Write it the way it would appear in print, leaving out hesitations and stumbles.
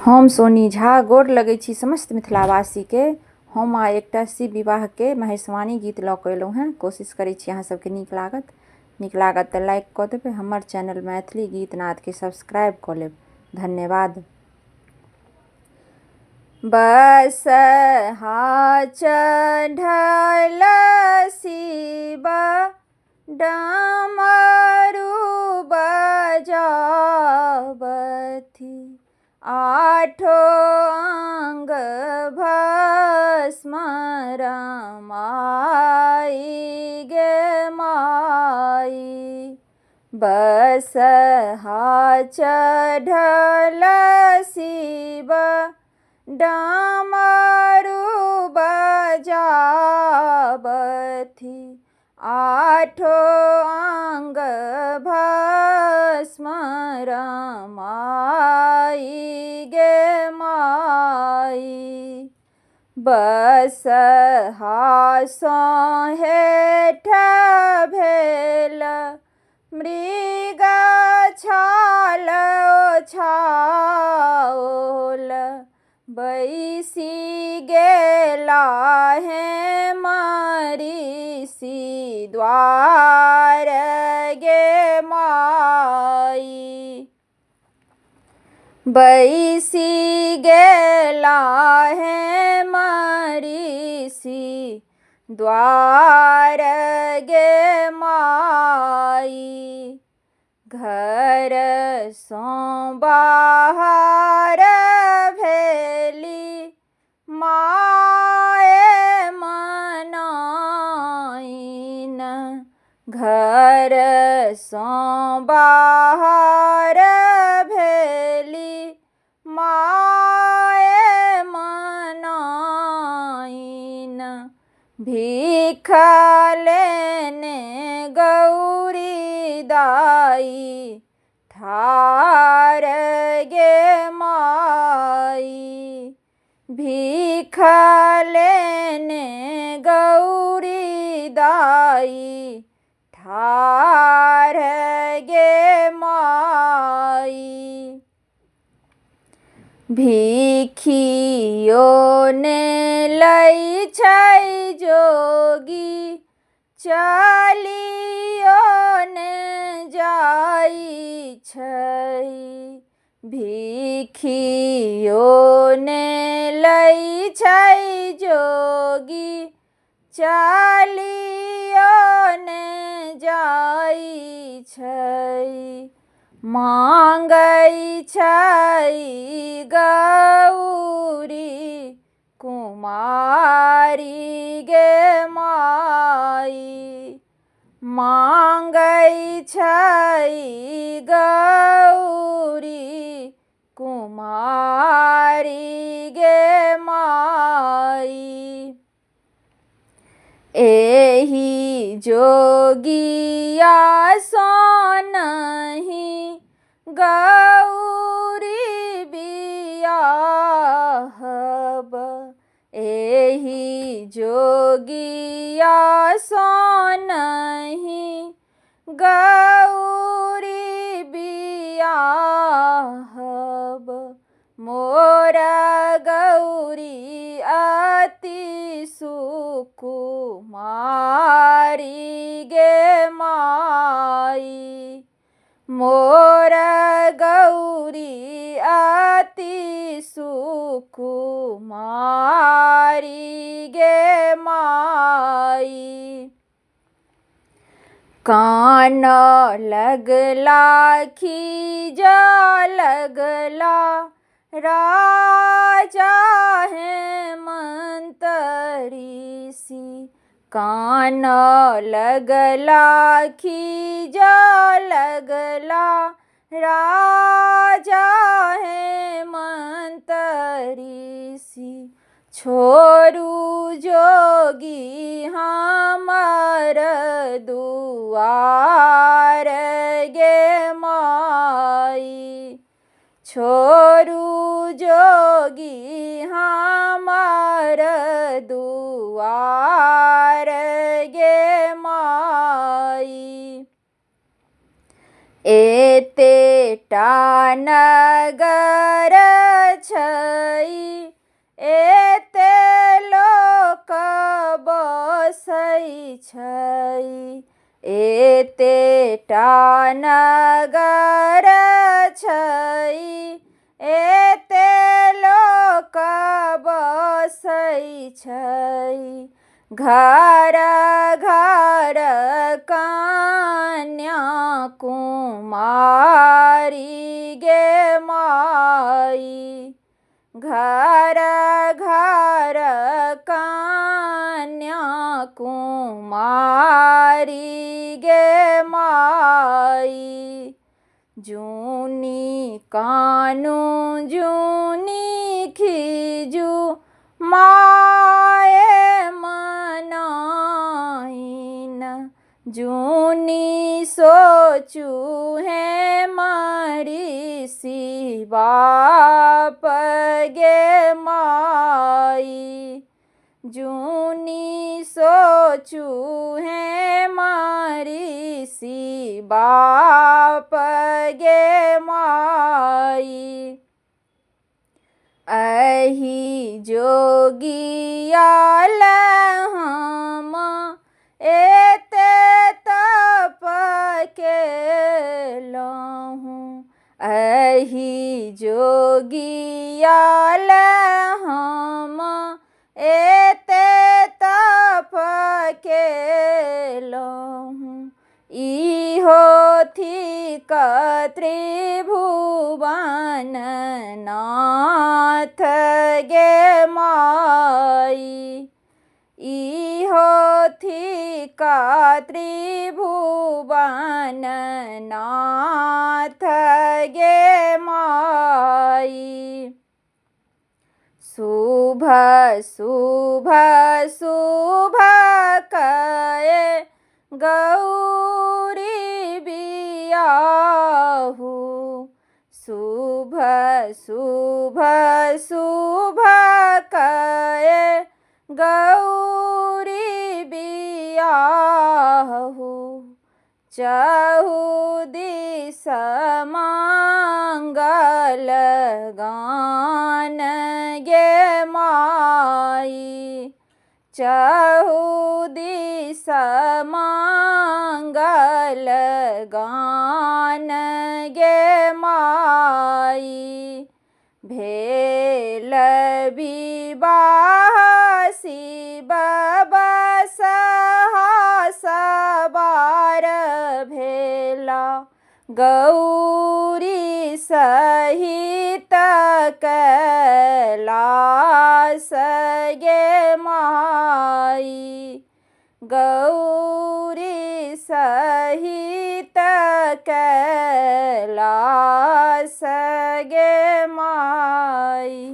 हम सोनी झा गोर लगै छी समस्त मिथिलावासी के। हम आ एकटा शिव विवाह के महेशवाणी गीत लऽ कऽ एलहुँ हेँ। कोशिश करै छी अहाँ सबके नीक लागत तऽ लाइक कऽ देबै। हमर चैनल मैथिली गीत नाद के सब्सक्राइब कऽ लेब। धन्यवाद। बसहा चढ़ल शिव डमरू बजावथि, आठो अंग भस्म रमाई गे माई। बसहा चढ़ल शिव डमरू बजावथि, आठो अंग भस्म रमाई गे माई। बसहा सँ हेठ भेल मृग छाल ओछाओल, बैसी गेला हे मरीषि द्वार गे माई। बैसी गेला हे मरीषि द्वार गे माई। घर सँ बाहर भेली माए मनाइन, घर सँ बाहर भेली माए मनाइन। भीख लेने गौरी दाई ठार गे माई। भीख लेने गौरी दाई ठार गे माई। भिखियो ने लै छै जोगी, चलियो ने जाइ छै। भिखियो ने लै छै जोगी, चलियो ने जाइ छै। मांगै छै गौरी कुमारी गे माई। मांगै छै गौरी कुमारी गे माई। एहि जोगिया सँ नहीं गौरी बियाहब, एहि जोगिया सँ नहीं गौरी बियाहब। मोर गौरी अति सुकुमारी गे माई। मोर गौरी अति सुकुमारी गे माई। कान लगला खीज लगला राजा हेमंत ऋषि। कान लगला खीज लगला राजा हेमंत ऋषि। छोड़ू जोगी हमर दुआर गे माई। छोड़ू जोगी हमर दुआर गे माई। एतेटा नगर छई, एते लोक बसै छई। एतेटा नगर छई, एते लोक बसै छई। घर घर कन्या कुमारी गे माई, घर घर कन्या कुमारी गे माई। जूनी कानू जूनी खीजू माए मनाइन, जूनी सोचू है मरी सी बाप गे माई। जूनी सोचू है मरी सी बाप गे माई। अहि जोगिया हम एते तप केलहुँ, अहि जोगिया हम एते तप केलहुँ। इहो थिक त्रिभुवन नाथ गे माई, इहो थिक त्रिभुवन नाथ गे माई। शुभ शुभ शुभ कए गौरी बियाहू, शुभ शुभ शुभ कए गौरी बियाहू। चहु दिस मंगल गान गे माई, चहु दिस मंगल गान गे माई। भेल विवाह शिव बसहा सवार भेला, गौरी सहित कैलास गे माई, गौरी सहित कैलास गे माई।